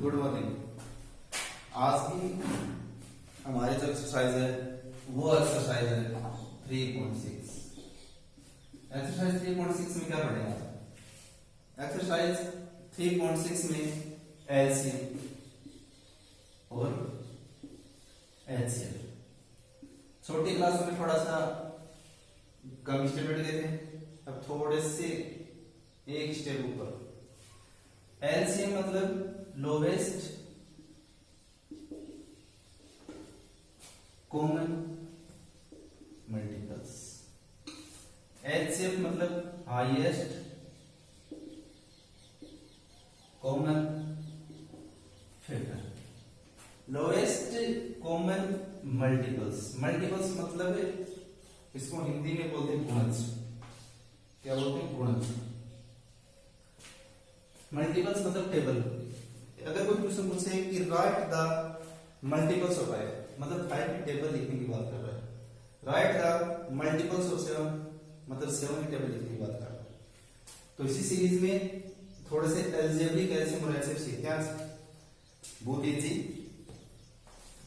Good morning. आज की हमारी जो एक्सरसाइज है वो एक्सरसाइज है 3.6। एक्सरसाइज 3.6 में क्या पढ़ेंगे? एक्सरसाइज 3.6 में एलसीएम और एचसीएफ। छोटी क्लास में थोड़ा सा कम स्टेप गए थे, अब थोड़े से एक स्टेप ऊपर। एलसीएम मतलब लोवेस्ट कॉमन मल्टीपल्स, एचसीएफ मतलब highest common factor. Lowest common multiples, multiples मतलब इसको हिंदी में बोलते हैं गुणज। क्या बोलते हैं? गुणज। मल्टीपल्स मतलब टेबल। अगर कोई क्वेश्चन पूछे कि राइट द मल्टीपल्स ऑफ 5, मतलब 5 की टेबल लिखने की बात कर रहा है। राइट द मल्टीपल्स ऑफ 7 मतलब 7 की टेबल लिखने की बात कर रहा है। तो इसी सीरीज में थोड़े से अलजेब्रिक एलसीएम और एचसीएफ सीखते हैं। बहुत इजी।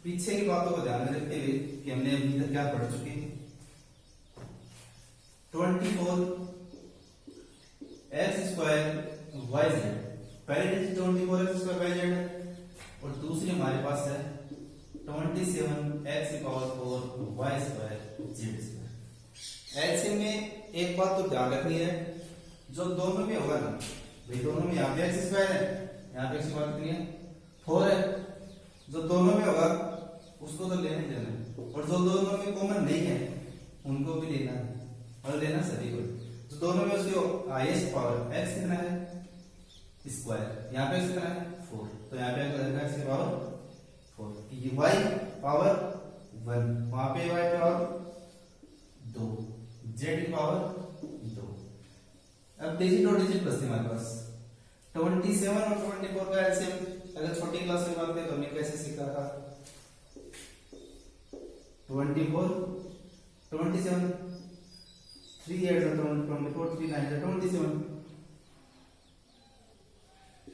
पीछे की बातों को ध्यान में रखते हुए कि हमने अभी तक क्या पढ़ चुके हैं। 24 एक्स स्क्वायर वाई जेड, पहले डिजिट 24 एक्स स्क्वायर वाई जेड है और दूसरी हमारे पास है 27 एक्स की power 4 y square z square. LCM में एक बात तो ध्यान रखनी है, जो दोनों में होगा ना भाई, दोनों में यहाँ पे एक्स स्क्वायर है, यहाँ पे एक्स की पावर कितनी है 4 है। जो दोनों में होगा उसको तो लेना ही लेना है, और जो दोनों में कॉमन नहीं है उनको भी लेना है, और लेना सभी को। जो दोनों में उसकी हाईएस्ट पावर एक्स कितना है स्क्वायर, यहाँ पे कितना है 4, तो यहाँ पे एक्स की पावर 4, वाई पावर 1, वहां पे वाई पावर 2, जेड की पावर 2। अब डिजिट और डिजिट बचते हमारे पास 27 और 24 का एलसीएम। अगर छोटी क्लास में बात करें तो हमने कैसे सीखा था? 24 27 3 8 24 3 9 27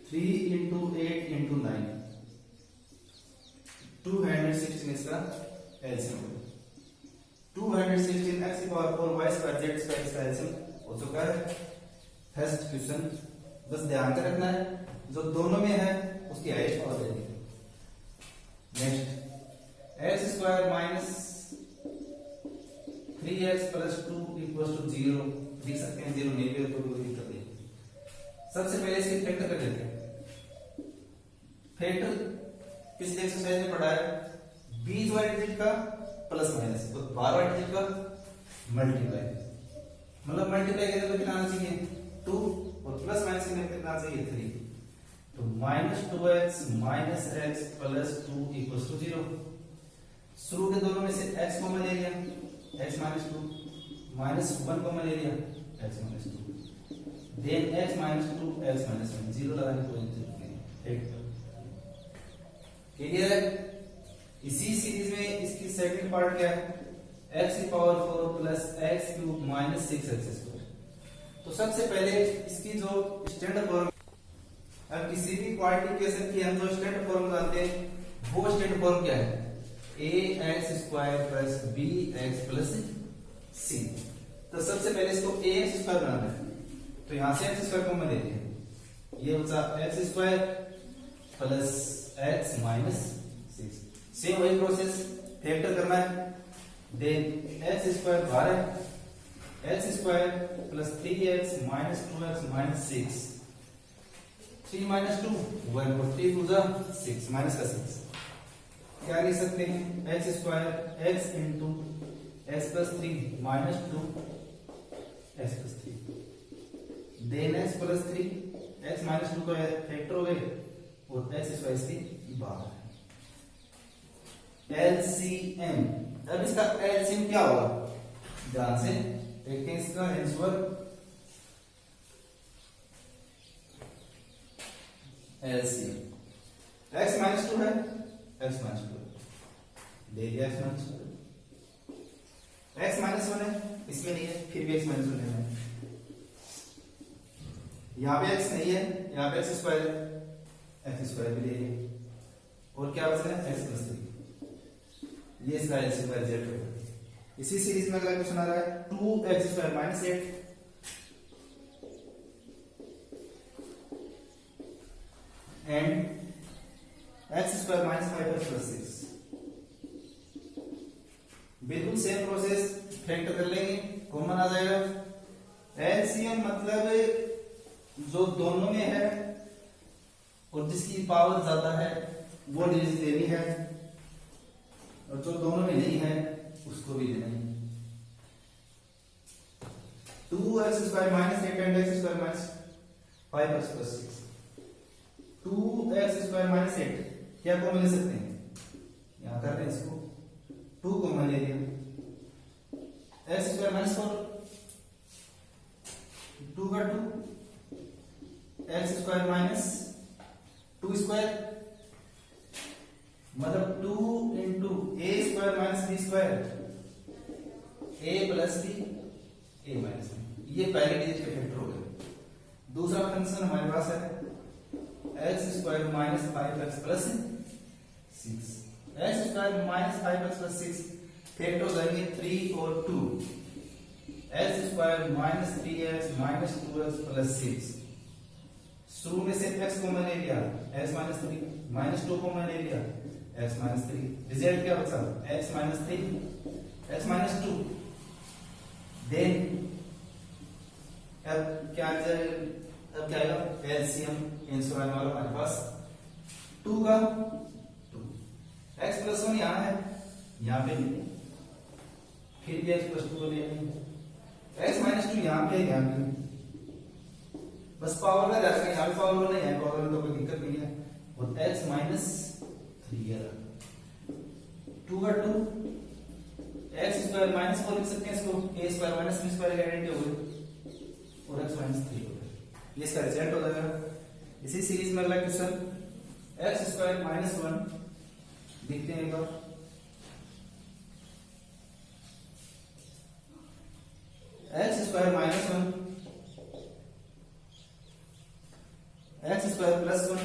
3 into 8 into 9 216 इसका एलसीएम। 216 एक्स की power 4 y square z square इसका एलसीएम हो चुका है। फर्स्ट क्वेश्चन बस ध्यान कर रखना है, जो दोनों में है उसकी हाईएस्ट पावर दे दी। Next x square minus 3x plus 2 equal to 0 लिख सकते हैं। 0 नहीं भी तो कोई दिक्कत नहीं। सबसे पहले इसकी फैक्टर कर लेते हैं। फैक्टर पिछले एक्सरसाइज में पढ़ा है, बीच वाले डिजिट का प्लस माइनस, तो 12 वाले डिजिट का मल्टीप्लाई, मतलब मल्टीप्लाई करें तो कितना आना चाहिए 2, और प्लस माइनस करें तो कितना आना चाहिए 3। तो minus 2x minus x plus 2 equal to 0। शुरू के दोनों में से x कॉमन ले लिया, x माइनस 2, माइनस 1 कॉमन ले लिया, x minus 2, then x minus 2 x minus 1, 0 लगाने की कोई जरूरत नहीं। क्लियर है? इसी सीरीज में इसकी सेकंड पार्ट क्या है? x की power 4 plus x cube minus 6x square. तो सबसे पहले इसकी जो स्टैंडर्ड फॉर्म, अब किसी भी क्वाड्रिप्लिकेशन की हम जो स्टैंडर्ड फॉर्म जानते हैं वो स्टैंडर्ड फॉर्म क्या है? ax square plus bx plus c। तो सबसे पहले इसको ax स्क्वायर बनाना है, तो यहां से x स्क्वायर कॉमन ले लिया, ये बचा x square plus x minus 6। Same वही प्रोसेस फैक्टर करना है। देन x स्क्वायर बाहर है, x square plus 3x minus 2x minus 6, 3 minus 2 1 और 3 2 6 माइनस का 6। क्या लिख सकते हैं? x square x into x plus 3 minus 2 x plus 3, then x plus 3 x minus 2 का फैक्टर हो गए और x स्क्वायर इसकी बाहर है। एलसीएम, अब इसका एलसीएम क्या होगा? ध्यान से देखते हैं इसका आंसर। एलसीएम x माइनस 2 है, x माइनस 2 ले लिया, x माइनस 2, x माइनस 1 है, इसमें नहीं है, फिर भी x माइनस 1 है। यहाँ पे x नहीं है, यहाँ पे x स्क्वायर है, एक्स स्क्वायर भी ले लिया और क्या बच रहा है एक्स प्लस 3, ये इसका एलसीएम का रिजल्ट होगा। इसी सीरीज में अगला क्वेश्चन आ रहा है 2x square minus 8 and x square minus 5x plus 6। बिल्कुल सेम प्रोसेस फैक्टर कर लेंगे, कॉमन आ जाएगा। एलसीएम मतलब जो दोनों में है और जिसकी पावर ज्यादा है वो डिजिट लेनी है, और जो दोनों में नहीं है उसको भी लेना है। 2x square minus 8 and x square minus 5x plus 6। 2x square minus 8 क्या कॉमन ले सकते हैं, यहां कर रहे हैं इसको 2 कॉमन ले लिया, x स्क्वायर माइनस 4 2 का 2, x स्क्वायर माइनस 2 स्क्वायर मतलब 2 इंटू ए स्क्वायर माइनस बी स्क्वायर, ए प्लस बी ए माइनस बी, ये पहले डिजिट के फैक्टर हो गए। दूसरा फंक्शन हमारे पास है x square minus 5x plus 6, x square minus 5x plus 6 factor हो जाएंगे 3 और 2, x square minus 3x minus 2x plus 6। शुरू में से x कॉमन ले लिया, x माइनस 3 माइनस 2 कॉमन ले लिया, x माइनस 3, रिजल्ट क्या बचा x minus 3 x minus 2। Then अब क्या आएगा एलसीएम आंसर आने वाला हमारे पास 2 का 2, x प्लस 1 यहाँ है, यहाँ पे नहीं, फिर भी x प्लस 2 को ले लेंगे, x माइनस 2 यहाँ पे है, यहाँ पे बस पावर का रखना, यहाँ पे पावर नहीं है, पावर में तो कोई दिक्कत नहीं है, और x माइनस 3 2 का 2, एक्स स्क्वायर माइनस 4 लिख सकते हैं इसको, ए स्क्वायर माइनस बी स्क्वायर की आइडेंटिटी हो गई और x माइनस 3 हो गया, ये इसका रिजल्ट हो जाएगा। इसी सीरीज में अगला क्वेश्चन एक्स स्क्वायर माइनस 1 देखते हैं एक बार। X square minus 1, x square plus 1,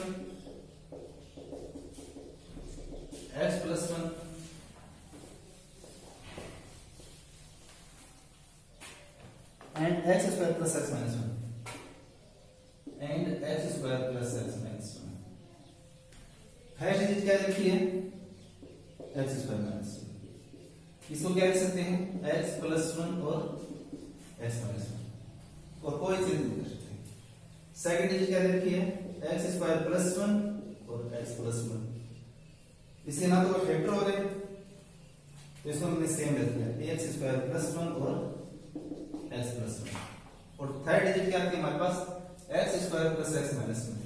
x plus 1 and x square plus x minus 1 and x square plus x minus 1। First digit क्या लिखी है एक्स स्क्वायर माइनस 1, इसको क्या लिख सकते हैं एक्स प्लस 1 और एक्स माइनस 1, और कोई चीज नहीं कर सकते। सेकंड डिजिट क्या लिखी है एक्स स्क्वायर प्लस 1 और एक्स प्लस 1, इसके ना तो फैक्टर हो गए तो इसको हमने सेम रख दिया एक्स स्क्वायर प्लस 1 और एक्स प्लस 1, और थर्ड डिजिट क्या आती है हमारे पास x square plus x minus 1,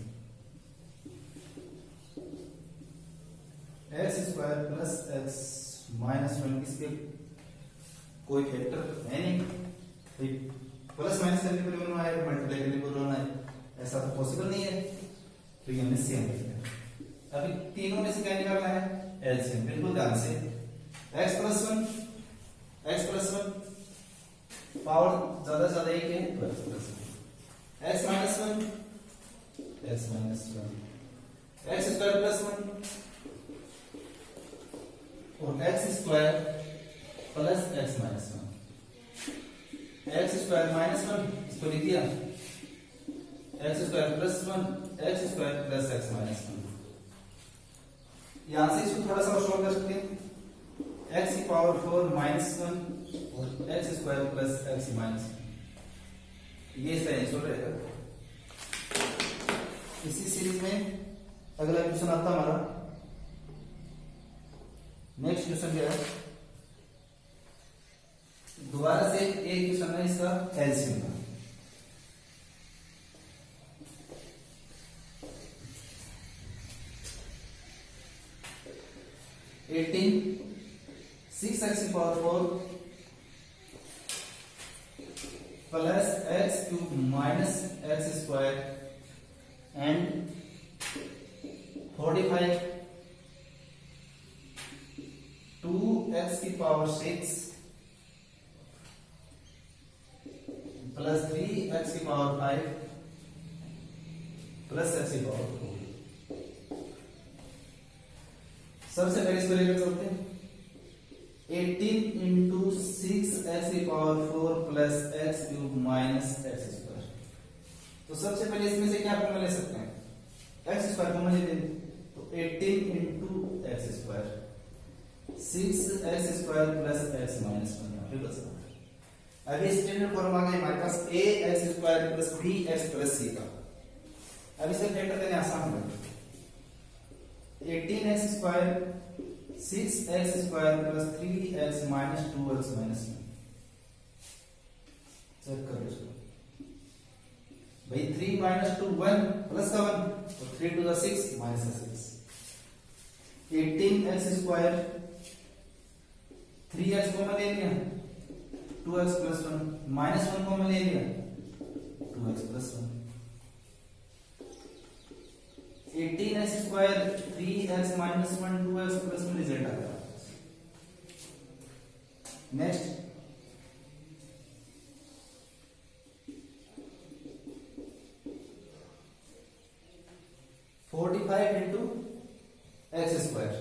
x square plus x minus 1, इसके कोई फैक्टर है नहीं, प्लस माइनस करने पर दोनों आए, मल्टीप्लाई करने पर दोनों आए, ऐसा तो पॉसिबल नहीं है, तो ये हमने सेम रख दिया। अभी तीनों में से क्या निकालना है एलसीएम, बिल्कुल ध्यान से x प्लस 1 पावर ज्यादा एक है तो x plus 1, x minus 1 x minus 1, x square plus 1 और x square plus x minus 1, x square minus 1 इसको लिख दिया, x square plus 1 x square plus x minus 1। यहां से इसको थोड़ा सा सॉल्व कर सकते हैं, x की पावर 4 माइनस 1 और x square plus x minus 1, ये इसका आंसर रहेगा। इसी सीरीज में अगला क्वेश्चन आता हमारा, नेक्स्ट क्वेश्चन क्या है, दोबारा से एक क्वेश्चन है इसका एलसीएम का। सिक्स एक्स की power 4 plus x cube minus x square and 45 2x की पावर 6 प्लस 3x की पावर 5 प्लस x की पावर 4। सबसे पहले इसको लेकर चलते हैं। 18 इंटू 6x की power 4 plus x cube minus x square. तो सबसे पहले इसमें से क्या कॉमन ले सकते हैं? एक्स स्क्वायर कॉमन ले लेंगे, तो 18 into x square 6x square plus x minus 1 यहाँ पे बचा। अभी स्टैंडर्ड फॉर्म आ गया हमारे पास a x square plus b x plus c का। अब इसे फैक्टर करने आसान है। 18x square 6x square plus 3x minus 2x minus 1। Check करो इसको भाई। 3 माइनस 2 1 प्लस का 1, तो 3 टू द 6 माइनस का 6। 18x स्क्वायर 3x कॉमन ले लिया, 2x प्लस 1 माइनस 1 कॉमन ले लिया, 2x plus 1। 18x square 3x minus 1 2x plus 1 result आ गया। Next 45 into x square,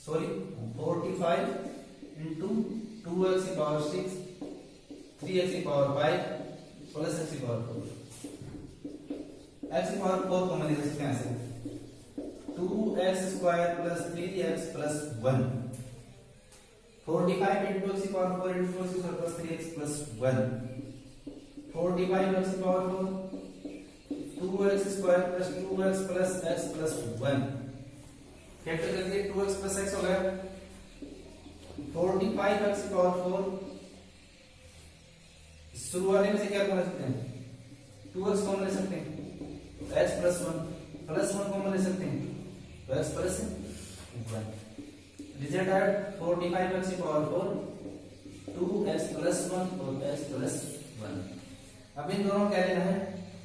sorry 45 into 2x की पावर 6 3x की पावर 5 प्लस x की पावर 4। x की पावर 4 कॉमन ले सकते हैं ऐसे 2x square plus 3x plus 1। 45 into x की पावर 4 इंटू x की power plus 3x plus 1। 45 x की power 4 2x square plus 2x plus x plus 1। Factor करके 2x प्लस x हो गया। 45 x की पावर 4 शुरू वाले में से क्या कर सकते हैं? 2x कॉमन ले सकते हैं, x प्लस 1 कॉमन ले सकते हैं, तो x प्लस 1। रिजल्ट आया 45x की पावर 4 2x प्लस 1 और x प्लस 1। अब इन दोनों क्या लेना है?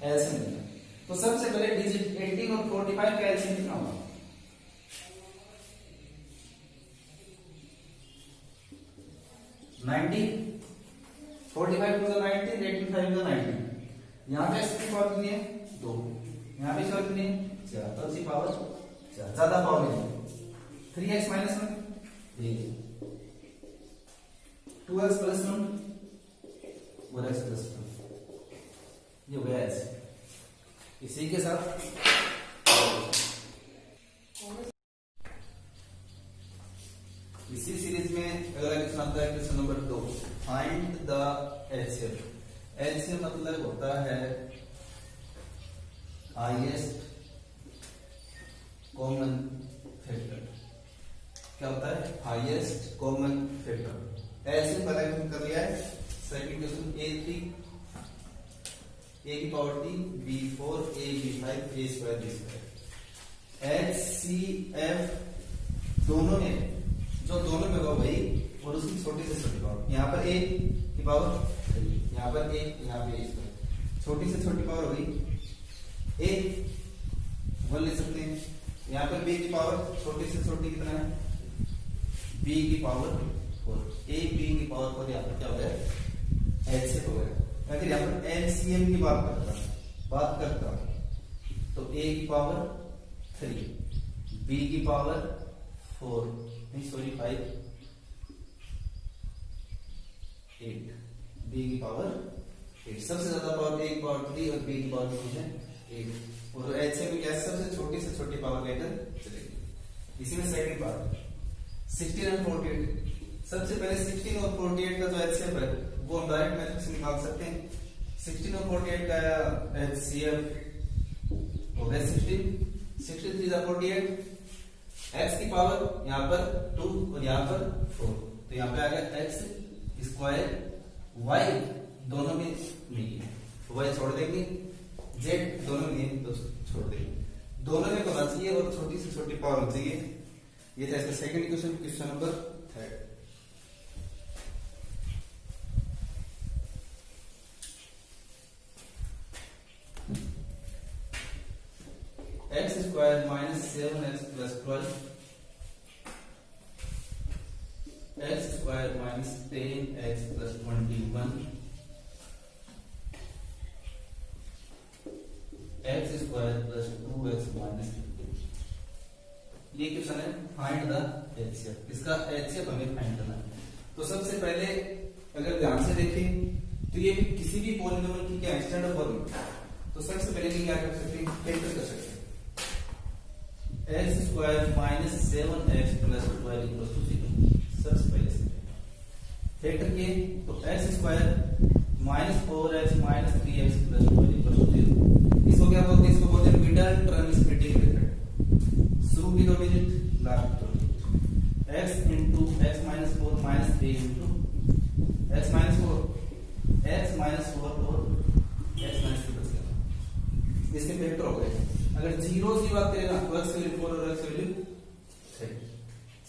एलसीएम लेना। तो सबसे पहले डिजिट 18 और 45 का एलसीएम कितना होगा? 90। 45 टू 90, 18 5 टू 90। यहाँ पे इसकी पावर कितनी है? 2। यहाँ पे पावर कितनी है? 4। तो इसकी पावर 4 ज्यादा पावर है। 3x माइनस 1 2x प्लस 1 और x प्लस 1। ये हो गया ऐसे। इसी के साथ इसी सीरीज में अगला क्वेश्चन आता है question number 2। Find the LCM. LCM मतलब होता है हाईएस्ट कॉमन फैक्टर। क्या होता है? Highest common factor. एलसीएम पहले हमने कर लिया है। सेकंड क्वेश्चन a3 a की power 3 b4 a b5 a square b square. HCF दोनों में जो दोनों में होगा वही और उसकी छोटी से छोटी पावर। यहाँ पर a की पावर 3, यहाँ पर a, यहाँ पे a स्क्वायर। छोटी से छोटी पावर होगी a 1 ले सकते हैं। यहाँ पर b की पावर छोटी से छोटी कितना है? b की पावर 4। a b की पावर 4 यहाँ पर क्या हो गया? एलसीएम हो गया। अगर यहाँ पर एलसीएम की बात करता तो a की पावर 3 b की पावर 4 नहीं सॉरी 5 8 b की पावर 8। सबसे ज्यादा पावर a की पावर 3 और b की पावर 4 है 8। और एलसीएम में क्या सबसे छोटी से छोटी पावर लेकर चलेगी। इसी में सेकंड पार्ट 16 और 48। सबसे पहले 16 और 48 का जो एलसीएम है वो हम डायरेक्ट मेथड से निकाल सकते हैं। 16 और 48 का एलसीएम हो गया 16 3 जा 48। x की पावर यहाँ पर 2 और यहाँ पर 4, तो यहाँ पे आ गया x स्क्वायर y दोनों में नहीं है तो y छोड़ देंगे, z दोनों में नहीं है तो छोड़ देंगे। दोनों में होना चाहिए और छोटी से छोटी पावर होनी चाहिए। ये था इसका second question. Question number 3। x square minus 7x plus 12 x square minus 10x plus 21 x square plus 2x minus 15। ये क्वेश्चन है फाइंड द एचसीएफ, इसका एचसीएफ हमें फाइंड करना है। तो सबसे पहले अगर ध्यान से देखें तो ये भी किसी भी पॉलिनोमियल की क्या स्टैंडर्ड फॉर्म है। तो सबसे पहले क्या कर सकते हैं, फैक्टर कर सकते हैं। x square minus 7x plus 12 equal to 0। सबसे पहले से फैक्टर किए तो x square minus 4x minus 3x plus 12 equal to 0। इसको क्या बोलते हैं, इसको बोलते हैं मिडल टर्म स्प्लिटिंग मेथड। शुरू की दो डिजिट लास्ट दो digit, x into x minus 4 minus 3 into x minus 4 x minus 4 और x माइनस 3 बच गया। इसके फैक्टर हो गए। अगर जीरो की बात करें ना तो x वैल्यू 4 और x वैल्यू 3।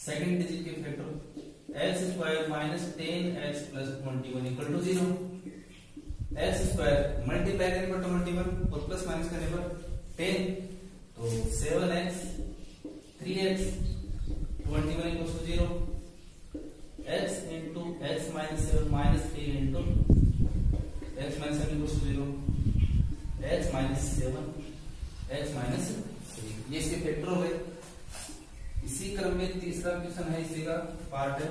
सेकंड डिजिट के factor x square minus 10x plus 21 equal to 0। x square multiply करने पर 21 और प्लस माइनस करने पर 10, तो 7x 3x 21 equal to 0। x into x minus 7 minus 3 into x minus 7 equal to 0। x minus 7 x minus 3, ये इसके factor हो गए। इसी क्रम में तीसरा क्वेश्चन है, इसी का पार्ट है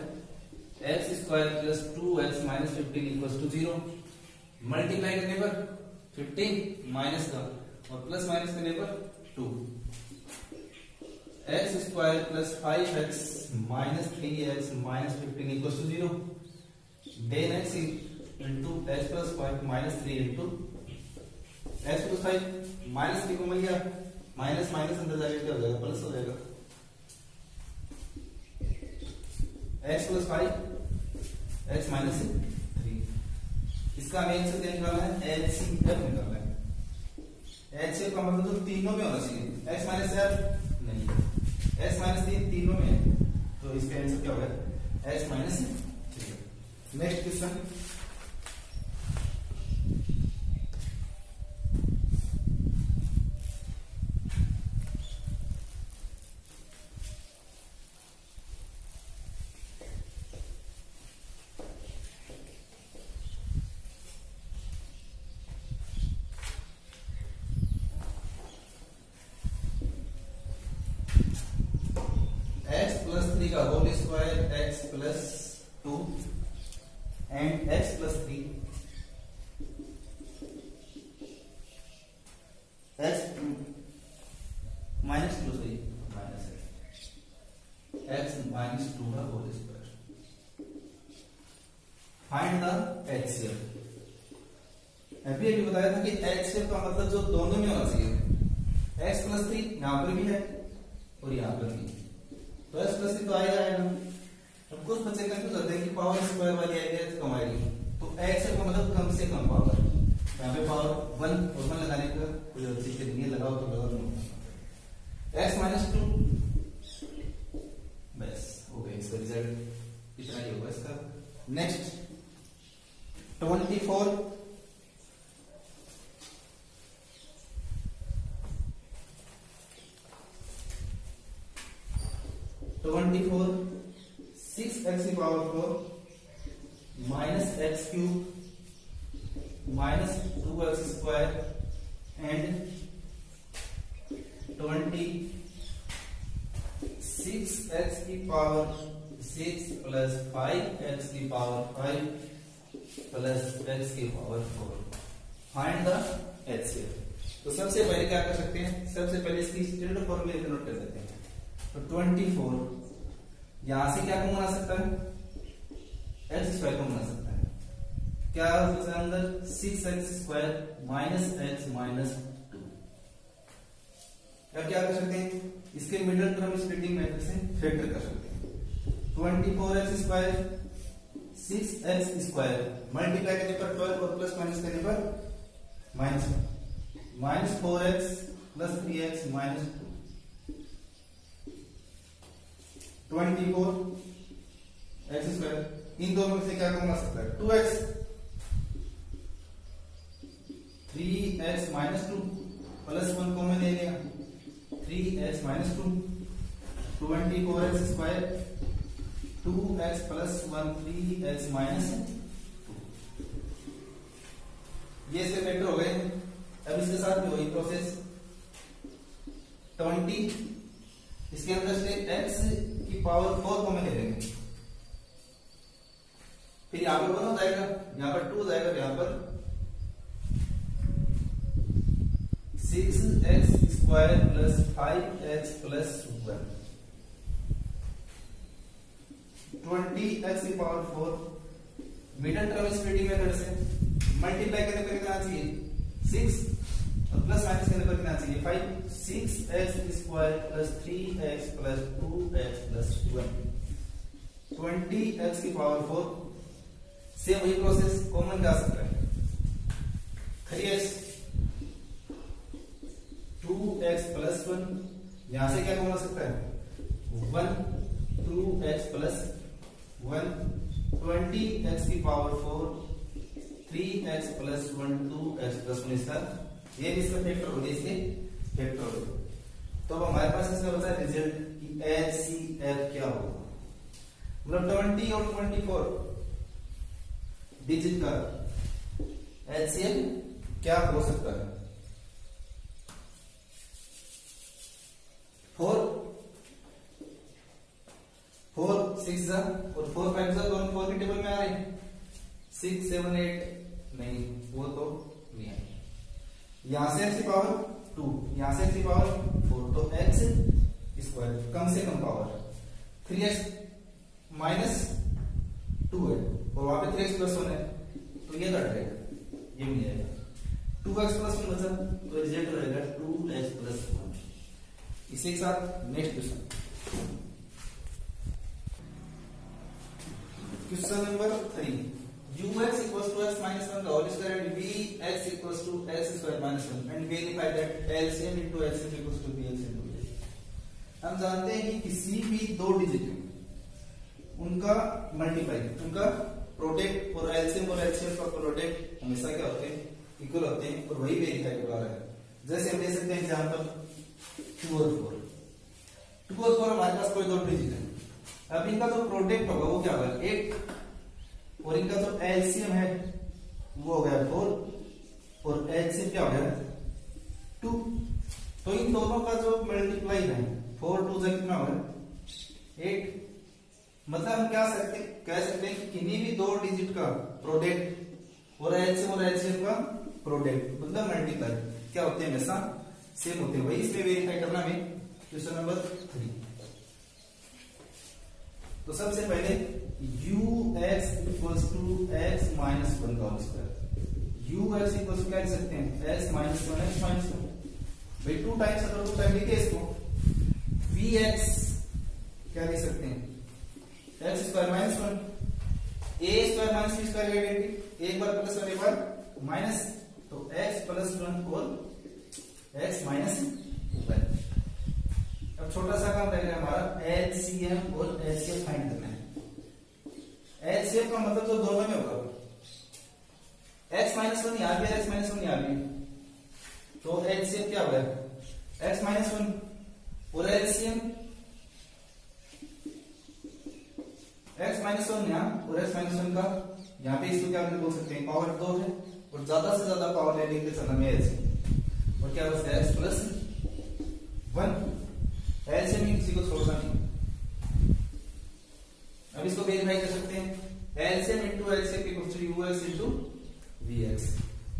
x square plus 2x minus 15 equal to 0। Multiply करने पर 15 माइनस का और प्लस माइनस करने पर 2। x square plus 5x minus 3x minus 15 equal to 0। Then x into x plus 5 minus 3 into x plus 5 minus 3 को मिल गया, minus minus अंदर जाएगा क्या हो जाएगा, प्लस हो जाएगा। x प्लस 5 x माइनस 3, इसका हमें एक से निकालना है, एचसीएफ निकालना है। एचसीएफ का मतलब तो तीनों में होना चाहिए, x माइनस 4 नहीं, x माइनस 3 तीनों में है, तो इसका आंसर क्या होगा, x minus 3। Next question, x plus 3 का whole square x plus 2 and x plus 3 x minus 2 सही माइनस है x माइनस 2 का whole square. Find the HCF. अभी बताया था कि एचसीएफ का मतलब जो दोनों में होना चाहिए, x प्लस 3 यहां पर भी है और यहां पर भी, तो x प्लस 3 तो आएगा आएगा। अब कुछ बच्चे कंफ्यूज होते हैं कि पावर स्क्वायर वाली आएगी तो कम आएगी, तो x का मतलब कम से कम पावर, यहाँ पे पावर 1 और 1 लगाने का कोई और चीज नहीं है, लगाओ तो लगाओ। x माइनस 2 बस हो गया, इसका रिजल्ट इतना ही होगा इसका। नेक्स्ट 24 6x की power 4 minus x cube minus 2x square and 26x की पावर 6 प्लस 5x की पावर 5 प्लस x की पावर 4। Find the HCF. तो सबसे पहले क्या कर सकते हैं, सबसे पहले इसकी स्टैंडर्ड फॉर्मूला नोट कर सकते हैं। तो 24 यहां से क्या कॉमन आ सकता है, x स्क्वायर कॉमन आ सकता है। क्या बचा अंदर, 6x square minus x minus 2। अब क्या कर सकते हैं, इसके मिडिल टर्म स्प्लिटिंग मेथड से फैक्टर कर सकते हैं। 24x square 6x square multiply करने पर 12 और प्लस माइनस करने पर minus 1 minus 4x plus 3x minus 2। 24 x square, इन दोनों में से क्या कॉमन आ सकता है, 2x 3x minus 2 plus 1 common ले लिया, 3x minus 2। 24x square 2x plus 1 3x minus 2, ये इसके फैक्टर हो गए। अब इसके साथ भी वही प्रोसेस, 20 इसके अंदर से x की पावर 4 को मैं ले लेंगे, फिर यहाँ पर 1 हो जाएगा, यहाँ पर 2 हो जाएगा, यहाँ पर 6x square plus 5x plus 1 20x की power 4 middle term splitting method से मल्टीप्लाई करने पर कितना चाहिए 6 और प्लस माइनस करने पर कितना चाहिए 5 6x square plus 3x plus 2x plus 1 20x की पावर 4 से वही प्रोसेस कॉमन जा सकता है 3x 2x प्लस 1 यहां से क्या कॉमन हो सकता है 1 2x प्लस 1 20x की power 4 3x plus 1 2x plus 1 इसका ये भी इसका फैक्टर हो गया, इसके फैक्टर हो गया। तो अब हमारे पास इसका बचा रिजल्ट कि HCF क्या होगा, मतलब 20 और 24 डिजिट का HCF क्या हो सकता है 4 6 जा और 4 5 जा, दोनों 4 के टेबल में आ रहे हैं 6 7 8 नहीं, वो तो नहीं है। यहां से x की पावर 2, यहां से x की पावर 4, तो x स्क्वायर कम से कम पावर 3x माइनस 2 है और वहां पे 3x प्लस 1 है, तो ये कट जाएगा, ये मिल जाएगा 2x प्लस 1 बचा, तो रिजल्ट रहेगा 2x प्लस 1। इसी के साथ next question number 3, ux equals to x minus 1 the whole square and vx equals to x square minus 1 and verify that LCM into LCM equals to bx into a। हम जानते हैं कि किसी भी दो डिजिट उनका मल्टीप्लाई, उनका product और LCM का प्रोडक्ट हमेशा क्या होते हैं इक्वल होते हैं, और वही वेरीफाई करवा रहा है। जैसे हम ले सकते हैं एग्जांपल 2 और 4 हमारे पास कोई दो डिजिट है, अब इनका जो प्रोडक्ट होगा वो क्या होगा 8 और इनका जो एलसीएम है वो हो गया 4 और एलसीएम क्या हो गया 2, तो इन दोनों का जो मल्टीप्लाई है 4 2 से कितना होगा 8, मतलब हम क्या कह सकते हैं कि किन्हीं भी दो डिजिट का प्रोडक्ट और एलसीएम का प्रोडक्ट मतलब मल्टीप्लाई क्या होते हैं हमेशा सेम होते हैं, वही इसमें वेरीफाई करना है क्वेश्चन नंबर 3। तो सबसे पहले ux equals to x minus 1 का whole square, ux equals to क्या लिख सकते हैं x माइनस 1 x माइनस 1 भाई 2 टाइम्स अगर 2 टाइम लिखे इसको vx क्या लिख सकते हैं x square minus 1 a square minus b square identity, एक बार प्लस और एक बार माइनस, तो x प्लस 1 और x माइनस 1। अब छोटा सा काम रहेगा हमारा LCM और HCF फाइंड करना है। HCF का मतलब जो दोनों में होगा x माइनस 1 यहाँ भी x माइनस 1 यहाँ भी, तो HCF क्या होगा x माइनस 1 और LCM x माइनस 1 यहाँ और x माइनस 1 का यहाँ पे इसको क्या बोल सकते हैं पावर 2 है और ज्यादा से ज्यादा पावर ले लेके चलना है LCM, और क्या बचता है x प्लस 1, एलसीएम में किसी को छोड़ना नहीं। अब इसको वेरीफाई कर सकते हैं LCM into LCM equals to UX into VX.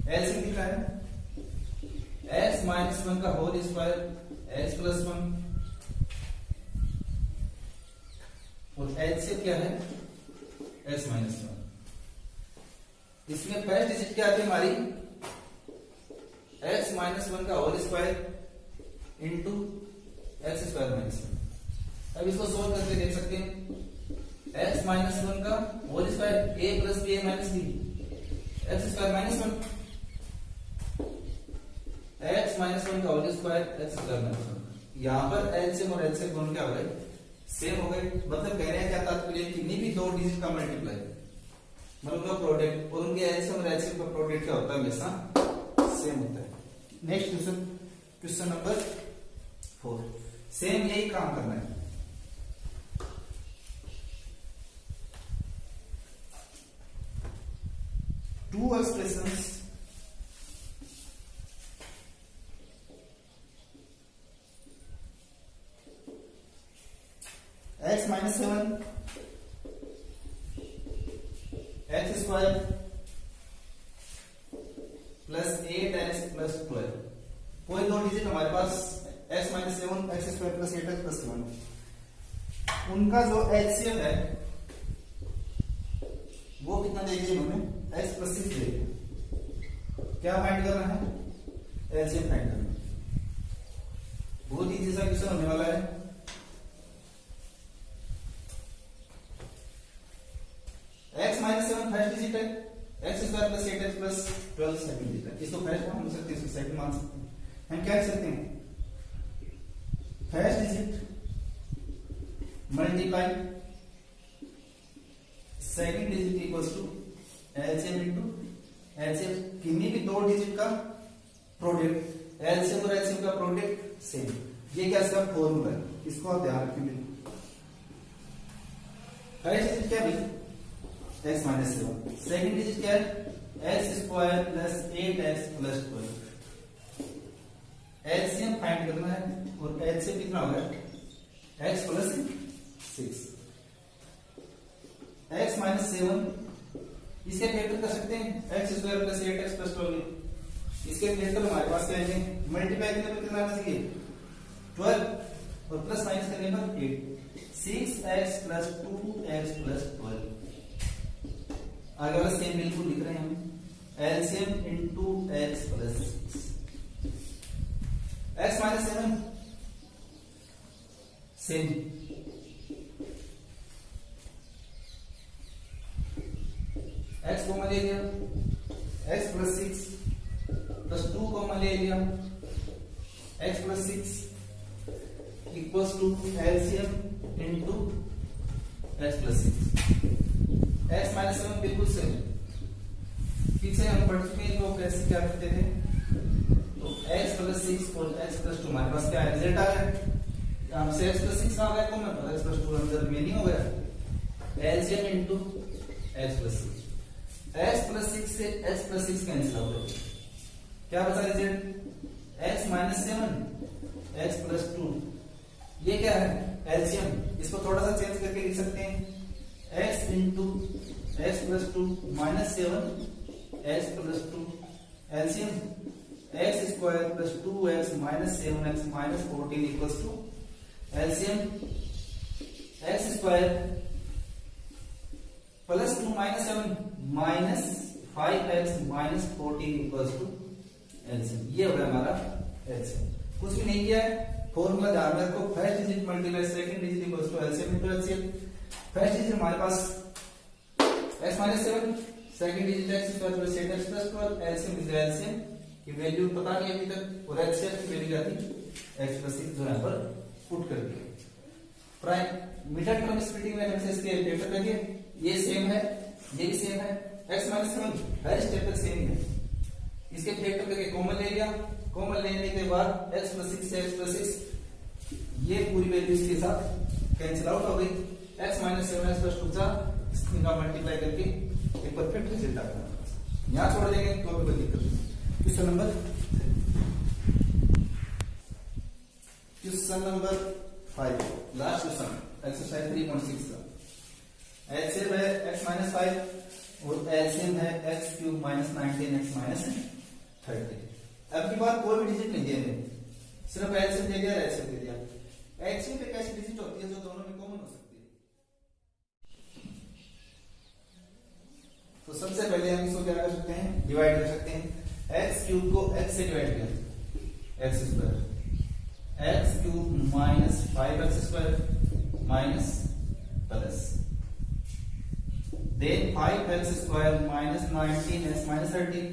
LCM कितना है x माइनस 1 का होल स्क्वायर x प्लस 1 और एलसीएम क्या है x माइनस 1। इसमें फर्स्ट डिजिट क्या आती है हमारी x माइनस 1 का whole square into x square minus 1। अब इसको सोल्व करके देख सकते हैं x माइनस 1 का whole square a plus b minus b x square minus 1 x minus 1 का whole square x square minus 1। यहाँ पर एलसीएम और एलसीएम दोनों क्या हो गए सेम हो गए, मतलब कहने का क्या तात्पर्य किन्हीं भी दो डिजिट का मल्टीप्लाई मतलब उनका प्रोडक्ट और उनके एलसीएम और एलसीएम का प्रोडक्ट क्या होता है हमेशा सेम होता है। Next question, question number 4, same यही काम करना है। Two expressions x minus 7 x square plus 8x plus 12, कोई दो डिजिट हमारे पास x minus 7 x square plus 8x plus 12, उनका जो एलसीएम है वो कितना देंगे इन्होंने x प्लस 6 देंगे। क्या फाइंड करना है? एलसीएम फाइंड करना है। बहुत इजी सा क्वेश्चन होने वाला है। x माइनस 7 फर्स्ट डिजिट है, x square plus 8x plus 12 second digit है। इसको फर्स्ट मान सकते हैं, इसको सेकंड मान सकते हैं। हम क्या कर सकते हैं? First digit multiply second digit equals to LCM into LCM, किन्हीं भी दो डिजिट का प्रोडक्ट, एलसीएम और एलसीएम का प्रोडक्ट सेम। ये क्या इसका फॉर्मूला है, इसको आप ध्यान रखेंगे। फर्स्ट डिजिट क्या है? x माइनस 7, सेकेंड डिजिट क्या है? X square plus 8x plus 12। LCM find करना है और एलसीएम कितना होगा? x plus 6। x माइनस 7 इसके फैक्टर कर सकते हैं, x square plus 8x plus 12। इसके फैक्टर हमारे पास क्या है? मल्टीप्लाई करने पर कितना आना चाहिए? 12 और प्लस माइनस करने पर 8। 6x plus 2x plus 12। आगे वाला सेम बिल्कुल लिख रहे हैं हम, LCM into x plus 6। X minus 7 same, x common ले लिया, एक्स प्लस 6 प्लस 2 कॉमन ले लिया, x plus 6 equals to LCM into x plus 6। x minus 7 बिल्कुल सेम, पीछे हम पढ़ चुके हैं तो कैसे क्या करते थे। तो x प्लस 6 और x प्लस 2 हमारे पास क्या है? रिजल्ट आ गया। हमसे x प्लस 6 आ गया कॉमन और x प्लस 2 अंदर रिमेनिंग हो गया। LCM into x plus 6, x plus 6 से x प्लस 6 कैंसिल हो गया। क्या बचा result? x minus 7 x plus 2। ये क्या है? एलसीएम। इसको थोड़ा सा चेंज करके लिख सकते हैं, x into x plus 2 minus 7 x plus 2 LCM x square plus 2x minus 7x minus 14 equals to LCM x square plus 2 minus 7 minus 5x minus 14 equals to LCM. ये हो गया हमारा एलसीएम। कुछ भी नहीं किया है, फॉर्मूला ध्यान में रखो, first digit multiply second digit equals to LCM into LCM. First digit हमारे पास x minus 7, second digit x square plus 8x plus 12, LCM is LCM की वैल्यू पता नहीं अभी तक, और एलसीएम की वैल्यू क्या थी? x प्लस 6 जो यहां पर पुट कर दिया। प्राइम मिडल टर्म स्प्लिटिंग में हमसे इसके फैक्टर लगे, ये सेम है, ये भी सेम है। x माइनस 7 हर स्टेप पर सेम है, इसके फैक्टर लगे कॉमन ले लिया, कॉमन लेने के बाद x प्लस 6 से x प्लस 6 ये पूरी वैल्यू इसके साथ कैंसिल आउट हो गई। x माइनस 7 x प्लस 2 का इनका मल्टीप्लाई करके एक परफेक्ट रिजल्ट आ गया। यहां छोड़ देंगे तो कोई दिक्कत नहीं। Question number 5 last question exercise 3.6 का एलसीएम है x माइनस 5 और एलसीएम है x cube minus 19x minus 30। अब की बार कोई भी डिजिट नहीं दिया, सिर्फ एलसीएम दे दिया, एलसीएम दे दिया। एलसीएम एक ऐसी डिजिट होती है जो दोनों में कॉमन हो सकती है। तो सबसे पहले हम इसको क्या कर सकते हैं? डिवाइड कर सकते हैं। एक्स क्यूब को x से डिवाइड किया, x square, x cube minus 5x square minus plus then 5x square minus 19x minus 30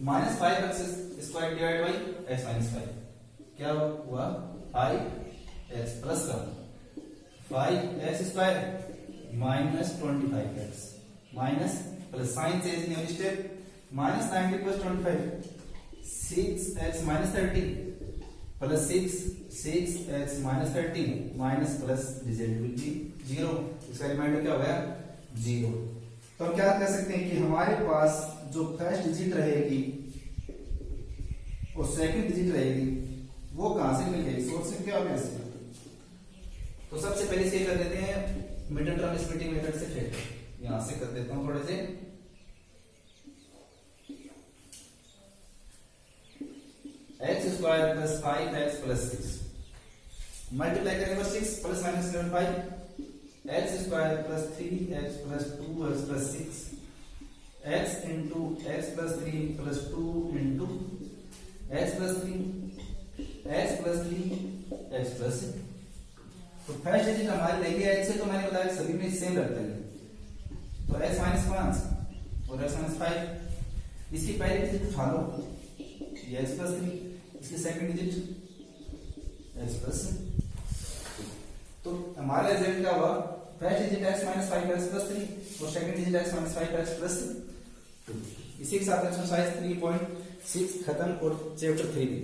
minus 5x square divide by x minus 5। क्या हुआ? 5x प्लस का 5x square minus 25x minus plus sign change नहीं होगी step minus 90 plus 25 6x minus 30 plus 6x minus 30 minus plus result will be 0। इसका reminder क्या हो गया? 0। तो हम क्या कह सकते हैं कि हमारे पास जो फर्स्ट डिजिट रहेगी और सेकंड डिजिट रहेगी वो कहां से मिल गई? सोर्स से क्या कैसे? तो सबसे पहले इसे कर देते हैं मिडिल टर्म स्प्लिटिंग मेथड से, फिर यहां से कर देता हूं थोड़े से। X square plus 5x plus 6 multiply करेंगे 6 plus minus 5 x square plus 3x plus 2x plus 6 x into x plus 3 plus 2 into x plus 3 x plus 3 x plus. तो फर्स्ट डिजिट हमारी लगी है x से, तो मैंने बताया सभी में सेम रहता है, तो x माइनस 5 और x माइनस 5। इसकी पहली डिजिट उठा लो, ये x प्लस 3, इसकी सेकंड डिजिट x प्लस। तो हमारा रिजल्ट क्या हुआ, first digit x minus 5 x plus 3 और second digit x minus 5 x plus 3। इसी के साथ एक्सरसाइज 3.6 खत्म और चैप्टर 3 भी।